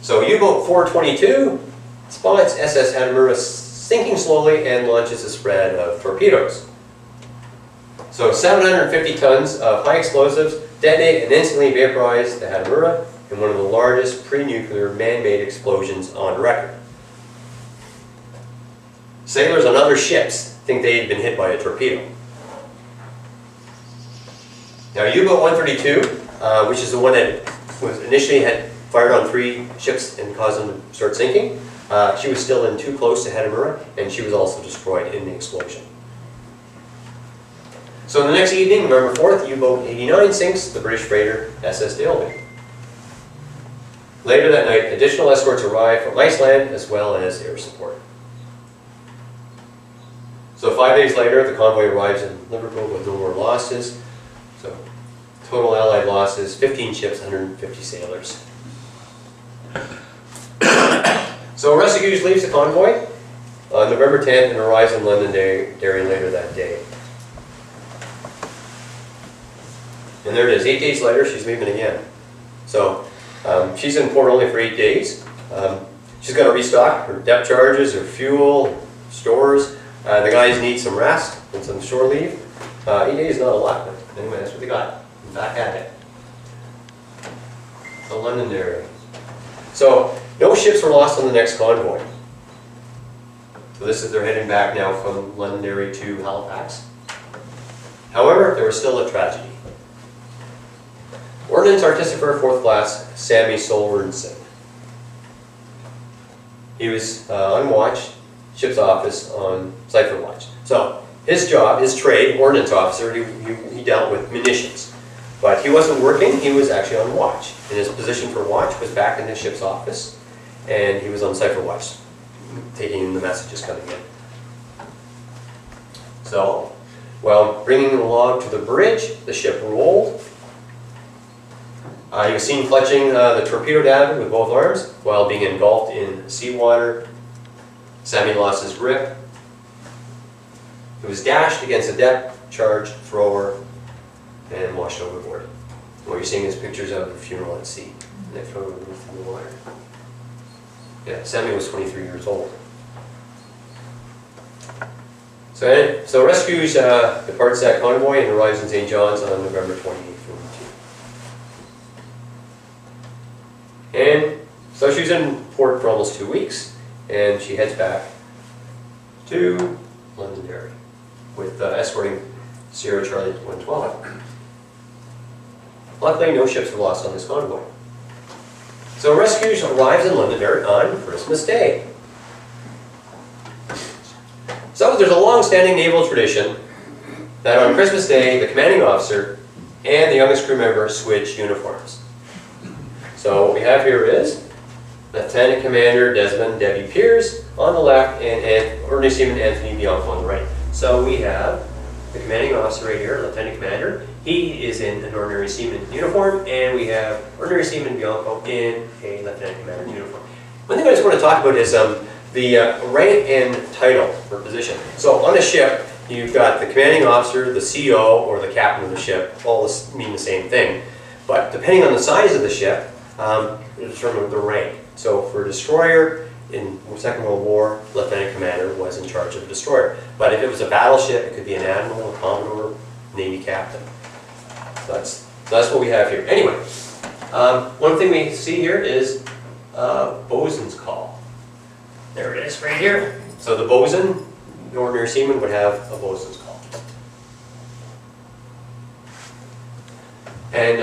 So U-boat 422 spots SS Hadamura sinking slowly and launches a spread of torpedoes. So 750 tons of high explosives detonate and instantly vaporize the Hadamura in one of the largest pre-nuclear man-made explosions on record. Sailors on other ships think they had been hit by a torpedo. Now U-boat 132, which is the one that was initially had fired on 3 ships and caused them to start sinking. She was still in too close to Hadamura, and she was also destroyed in the explosion. So the next evening, November 4th, U-boat 89 sinks the British freighter SS Daleby. Later that night, additional escorts arrive from Iceland as well as air support. So 5 days later, the convoy arrives in Liverpool with no more losses. So total Allied losses, 15 ships, 150 sailors. So Rescues leaves the convoy on November 10th and arrives in Londonderry later that day. And there it is, 8 days later, she's leaving again. So she's in port only for 8 days. She's got to restock her depth charges, her fuel, stores. The guys need some rest and some shore leave. 8 days is not a lot, but anyway, that's what they got. Back at it. So Londonderry. So no ships were lost on the next convoy. So they're heading back now from Londonderry to Halifax. However, there was still a tragedy. Ordnance Artificer 4th Class Sammy Solrensen. He was on watch, ship's office on cipher watch. So his job, his trade, ordnance officer, he dealt with munitions. But he wasn't working, he was actually on watch. And his position for watch was back in the ship's office, and he was on cipher watch, taking in the messages coming in. So, while bringing the log to the bridge, the ship rolled. He was seen clutching the torpedo davit with both arms while being engulfed in seawater. Sammy lost his grip. He was dashed against a depth charge thrower and washed overboard. What you're seeing is pictures of the funeral at sea. And they throw him in the water. Yeah, Sammy was 23 years old. So rescues departs that convoy and arrives in St. John's on November 28th, 42. And so she was in port for almost 2 weeks, and she heads back to Londonderry with escorting Sierra Charlie 112. Luckily, no ships were lost on this convoy. So rescues arrives in Londonderry on Christmas Day. So there's a long-standing naval tradition that on Christmas Day, the commanding officer and the youngest crew member switch uniforms. So what we have here is Lieutenant Commander Desmond Debbie Pierce on the left and Ordnance Seaman Anthony Bianco on the right. So we have the commanding officer right here, Lieutenant Commander. He is in an ordinary seaman uniform, and we have Ordinary Seaman Bianco in a Lieutenant Commander uniform. One thing I just want to talk about is the rank and title or position. So on a ship, you've got the commanding officer, the CO, or the captain of the ship. All mean the same thing. But depending on the size of the ship, it determines the rank. So for a destroyer in the Second World War, Lieutenant Commander was in charge of the destroyer. But if it was a battleship, it could be an admiral, a commodore, Navy captain. So that's what we have here. Anyway, one thing we see here is bosun's call. There it is, right here. So the bosun, the ordinary seaman, would have a bosun's call. And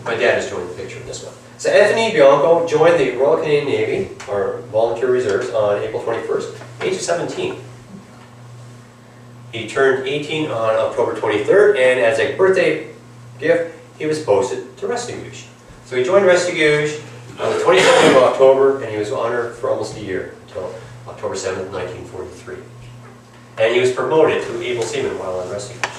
my dad is joining the picture in this one. So Anthony Bianco joined the Royal Canadian Navy, or Volunteer Reserves, on April 21st, age of 17. He turned 18 on October 23rd, and as a birthday gift, he was posted to Restigouche. So he joined Restigouche on the 22nd of October, and he was honored for almost a year, until October 7th, 1943. And he was promoted to able seaman while on Restigouche.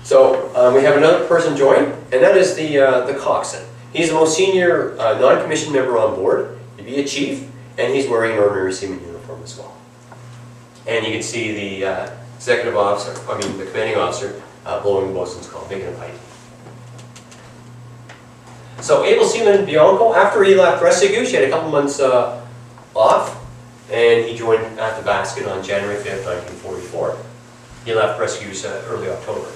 So we have another person join, and that is the coxswain. He's the most senior non-commissioned member on board. He'd be a chief, and he's wearing an ordinary seaman uniform as well. And you can see the executive officer, the commanding officer, blowing the bosun's call, making a pipe. So able seaman Bianco, after he left Restigouche, he had a couple months off, and he joined Athabascan on January 5th, 1944. He left Restigouche early October.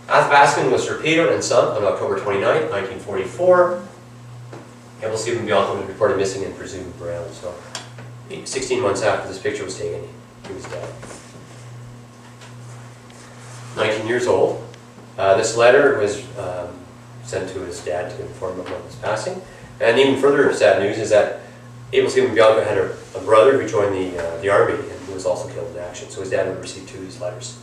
Athabascan was torpedoed and sunk on October 29th, 1944. Able seaman Bianco was reported missing and presumed drowned. So 16 months after this picture was taken, he was dead. 19 years old. This letter was sent to his dad to inform him of his passing. And even further sad news is that able seaman Bianco had a brother who joined the Army and who was also killed in action. So his dad would receive 2 of these letters.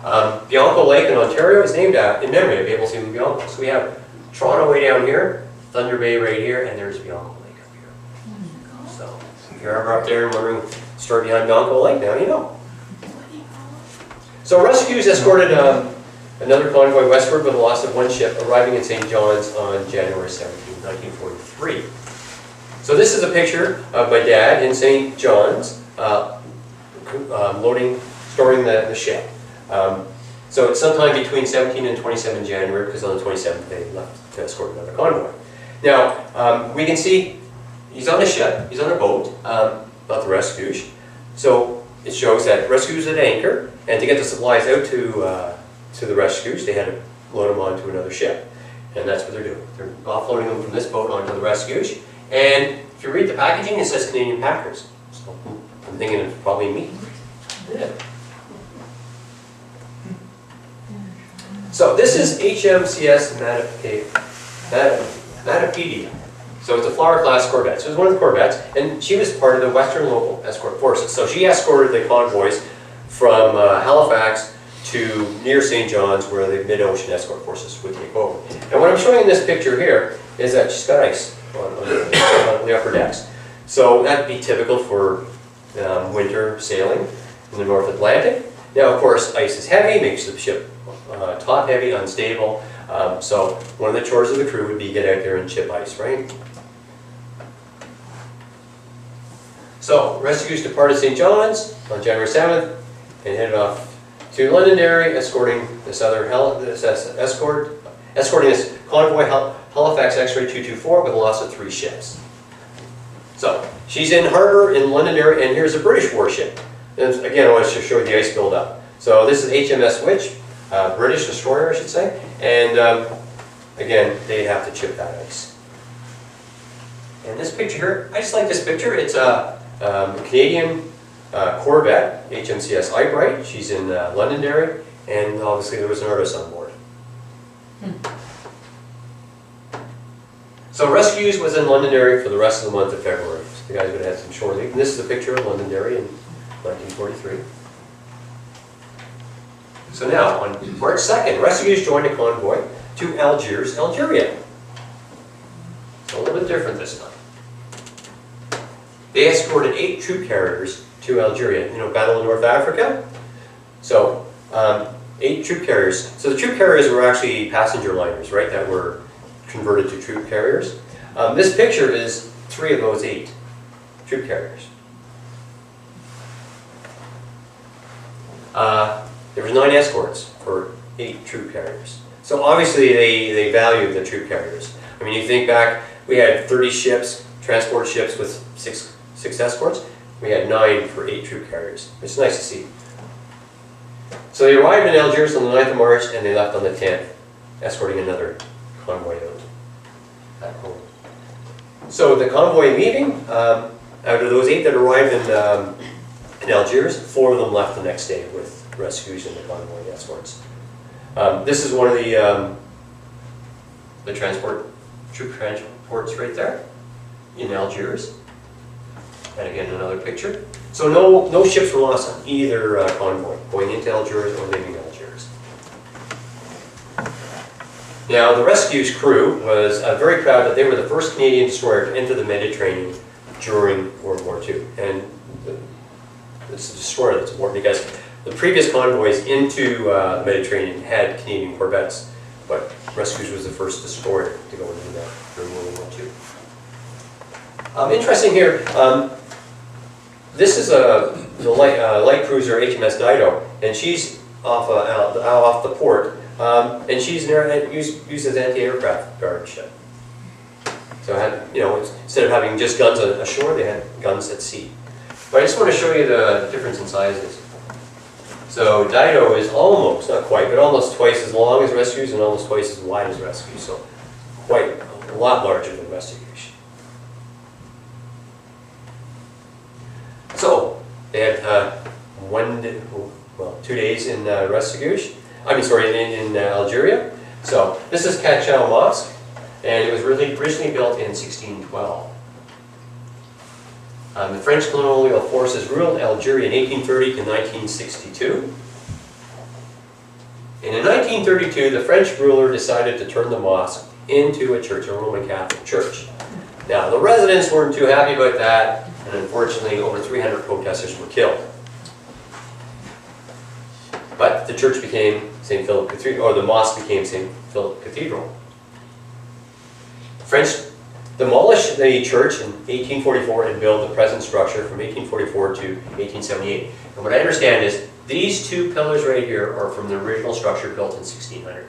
Bianco Lake in Ontario is named in memory of able seaman Bianco. So we have Toronto way down here, Thunder Bay right here, and there's Bianco Lake up here. So if you're ever up there and wondering the story behind Bianco Lake, now you know. So rescues escorted another convoy westward with the loss of 1 ship, arriving in St. John's on January 17, 1943. So this is a picture of my dad in St. John's storing the ship. So it's sometime between 17 and 27 January, because on the 27th they left to escort another convoy. Now, we can see he's on a ship, he's on a boat, about the Restigouche. So it shows that Restigouche is at anchor, and to get the supplies out to the Restigouche, they had to load them onto another ship. And that's what they're doing. They're offloading them from this boat onto the Restigouche. And if you read the packaging, it says Canadian Packers. So I'm thinking it's probably meat. Yeah. So this is HMCS Matapedia. So it's a Flower class corvette. So it was one of the corvettes, and she was part of the Western Local Escort Forces. So she escorted the convoys from Halifax to near St. John's, where the mid-ocean escort forces would take over. And what I'm showing in this picture here is that she's got ice on the upper decks. So that'd be typical for winter sailing in the North Atlantic. Now, of course, ice is heavy, makes the ship top heavy, unstable. So one of the chores of the crew would be get out there and chip ice, right? So Restigouche departed St. John's on January 7th and headed off to Londonderry, escorting this convoy Halifax X-ray 224 with a loss of 3 ships. So So she's in harbor in Londonderry, and here's a British warship. And again, I want to show you the ice buildup. So this is HMS Witch, British destroyer, I should say. And again, they have to chip that ice. And this picture here, I just like this picture. It's a Canadian corvette, HMCS Eyebright. She's in Londonderry, and obviously there was an artist on board. So Rescues was in Londonderry for the rest of the month of February. So the guys would have had some shore leave. And this is a picture of Londonderry in 1943. So now, on March 2nd, Rescues joined a convoy to Algiers, Algeria. So a little bit different this time. They escorted 8 troop carriers to Algeria. You know, Battle of North Africa? So, 8 troop carriers. So the troop carriers were actually passenger liners, right, that were converted to troop carriers. This picture is 3 of those 8 troop carriers. There was 9 escorts for 8 troop carriers. So obviously they valued the troop carriers. I mean, you think back, we had 30 ships, transport ships with 6 escorts. We had 9 for 8 troop carriers. It's nice to see. So they arrived in Algiers on the 9th of March and they left on the 10th, escorting another convoy out back home. So the convoy leaving, out of those 8 that arrived in Algiers, 4 of them left the next day with rescues and the convoy escorts. This is one of the troop transports right there in Algiers. And again, another picture. So no ships were lost on either convoy, going into Algiers or leaving Algiers. Now, the Rescue's crew was very proud that they were the first Canadian destroyer to enter the Mediterranean during World War II. And it's a destroyer that's important because the previous convoys into the Mediterranean had Canadian corvettes, but Rescues was the first destroyer to go into that during World War II. Interesting here, this is the light cruiser HMS Dido, and she's off the port, and she's used as anti-aircraft guard ship. So instead of having just guns ashore, they had guns at sea. But I just want to show you the difference in sizes. So Dido is almost, not quite, but almost twice as long as Rescues and almost twice as wide as Rescues. So quite a lot larger than Rescues. So they had 2 days in Rescues. In Algeria. So this is Cachao Mosque, and it was originally built in 1612. The French colonial forces ruled Algeria in 1830 to 1962. And in 1932, the French ruler decided to turn the mosque into a church, a Roman Catholic church. Now, the residents weren't too happy about that, and unfortunately, over 300 protesters were killed. But the church became St. Philip Cathedral, or the mosque became St. Philip Cathedral. The French demolished the church in 1844 and built the present structure from 1844 to 1878. And what I understand is these 2 pillars right here are from the original structure built in 1600.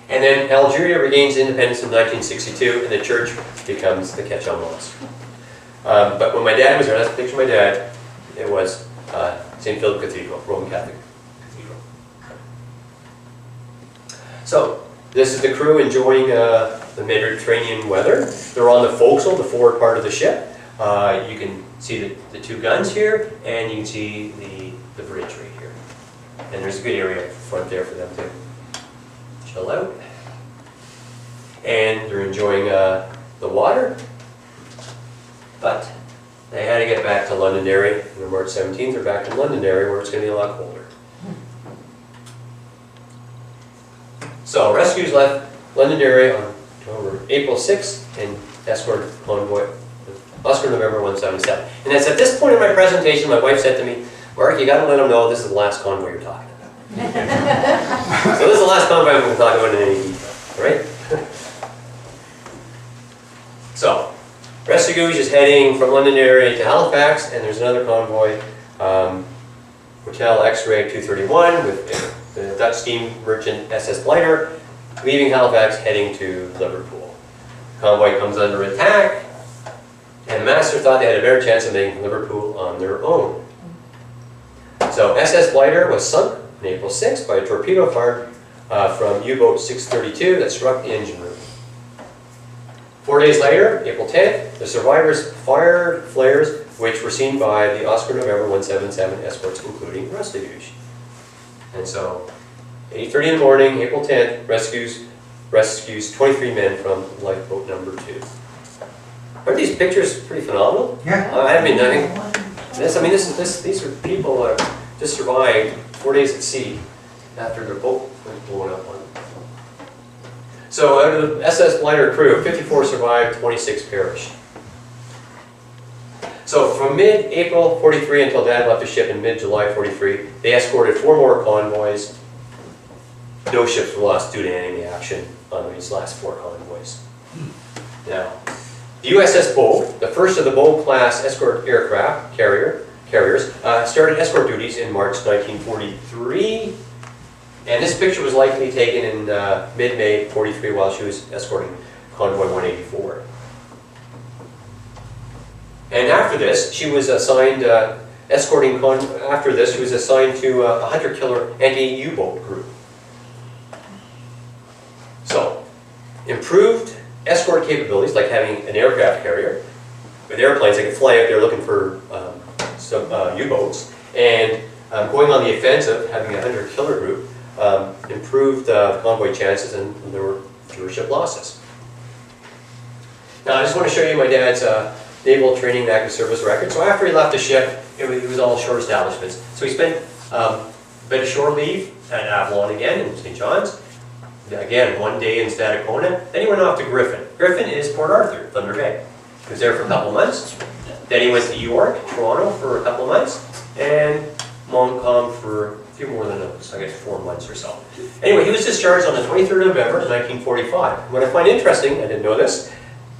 And then Algeria regains independence in 1962, and the church becomes the Cachao Mosque. But when my dad was there, that's a picture of my dad, it was St. Philip Cathedral, Roman Catholic Cathedral. So, this is the crew enjoying the Mediterranean weather. They're on the forecastle, the forward part of the ship. You can see the 2 guns here, and you can see the bridge right here. And there's a good area up front there for them to chill out. And they're enjoying the water. But they had to get back to Londonderry. On March 17th, they're back in Londonderry, where it's going to be a lot colder. So, Rescues left Londonderry on April 6th and escorted convoy Oscar November 177. And it's at this point in my presentation, my wife said to me, Mark, you got to let them know this is the last convoy you're talking about. So this is the last convoy I'm going to talk about in any detail, right? So, Rescues is heading from Londonderry to Halifax, and there's another convoy, Hotel X-Ray 231 with the Dutch steam merchant SS Blighter, leaving Halifax, heading to Liverpool. Convoy comes under attack, and the master thought they had a better chance of making Liverpool on their own. So SS Blighter was sunk on April 6th by a torpedo fired from U-boat 632 that struck the engine room. 4 days later, April 10th, the survivors fired flares which were seen by the Oscar November 177 escorts, including rescues. And so, 8:30 in the morning, April 10th, rescues 23 men from lifeboat number 2. Aren't these pictures pretty phenomenal? Yeah. I mean, these are people that just survived 4 days at sea after their boat went blown up on. So out of the SS Blighter crew, 54 survived, 26 perished. So from mid-April 43 until Dad left the ship in mid-July 43, they escorted 4 more convoys. No ships were lost due to enemy action on these last 4 convoys. Now, the USS Bow, the first of the Bow-class escort aircraft carriers, started escort duties in March 1943. And this picture was likely taken in mid-May 43 while she was escorting Convoy 184. And after this, she was assigned to a hunter-killer anti-U-boat group. So, improved escort capabilities, like having an aircraft carrier with airplanes that can fly out there looking for some U-boats, and going on the offensive, having a hunter-killer group, improved convoy chances, and there were fewer ship losses. Now, I just want to show you my dad's naval training and active service record. So after he left the ship, it was all shore establishments. So he spent a bit of shore leave at Avalon again in St. John's. Again, 1 day in Stadacona. Then he went off to Griffin. Griffin is Port Arthur, Thunder Bay. He was there for a couple months. Then he went to York, Toronto for a couple of months, and Montcalm for a few more than those, I guess 4 months or so. Anyway, he was discharged on the 23rd of November, 1945. What I find interesting, I didn't know this,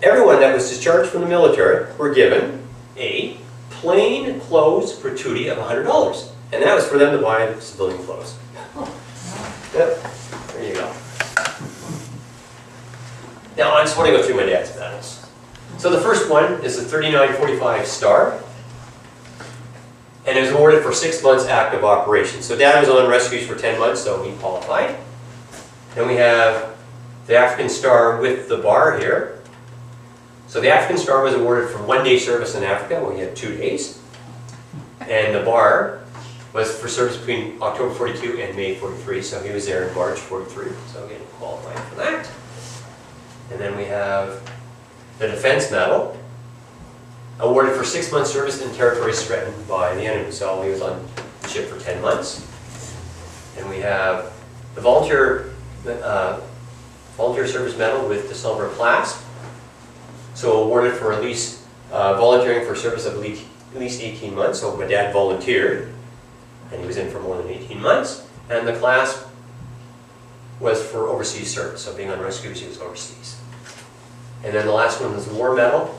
everyone that was discharged from the military were given a plain clothes gratuity of $100. And that was for them to buy civilian clothes. Yep, there you go. Now, I just want to go through my dad's medals. So the first one is the 3945 Star. And it was awarded for 6 months active operation. So Dad was on rescues for 10 months, so he qualified. Then we have the African Star with the bar here. So the African Star was awarded for 1 day service in Africa, when he had 2 days. And the bar was for service between October 42 and May 43, so he was there in March 43, so again, qualified for that. And then we have the Defense Medal, awarded for 6 months service in territories threatened by the enemy. So he was on the ship for 10 months. And we have the Volunteer Service Medal with the Silver Clasp. So awarded for at least volunteering for service of at least 18 months. So my dad volunteered, and he was in for more than 18 months. And the clasp was for overseas service. So being on rescues, he was overseas. And then the last one was the War Medal,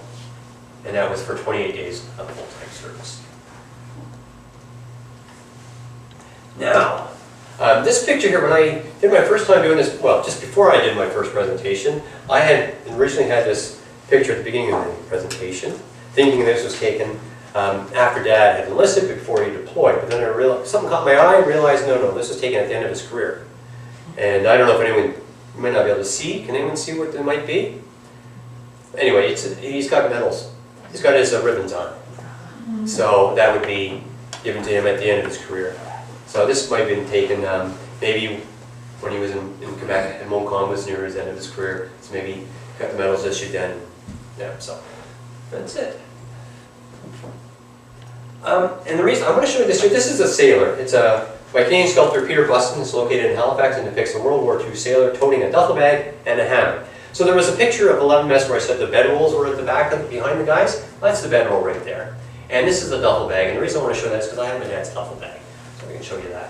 and that was for 28 days of full-time service. Now, this picture here, when I did my first time doing this, well, just before I did my first presentation, I had originally had this picture at the beginning of the presentation, thinking this was taken after Dad had enlisted before he deployed. But then I realized, something caught my eye, and realized, no, this was taken at the end of his career. And I don't know if anyone, you might not be able to see, can anyone see what it might be? Anyway, he's got medals. He's got his ribbons on. So that would be given to him at the end of his career. So this might have been taken maybe when he was in Quebec, and Montcalm was near his end of his career. So maybe got the medals issued then. Yeah, so that's it. And the reason, I'm going to show you this here. This is a sailor. It's by Canadian sculptor Peter Buston. It's located in Halifax and depicts a World War II sailor toting a duffel bag and a hammock. So there was a picture of 11 Mess where I said the bedrolls were at the back, behind the guys. That's the bedroll right there. And this is the duffel bag. And the reason I want to show that is because I have my dad's duffel bag. So I can show you that.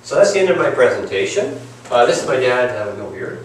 So that's the end of my presentation. This is my dad, no beard.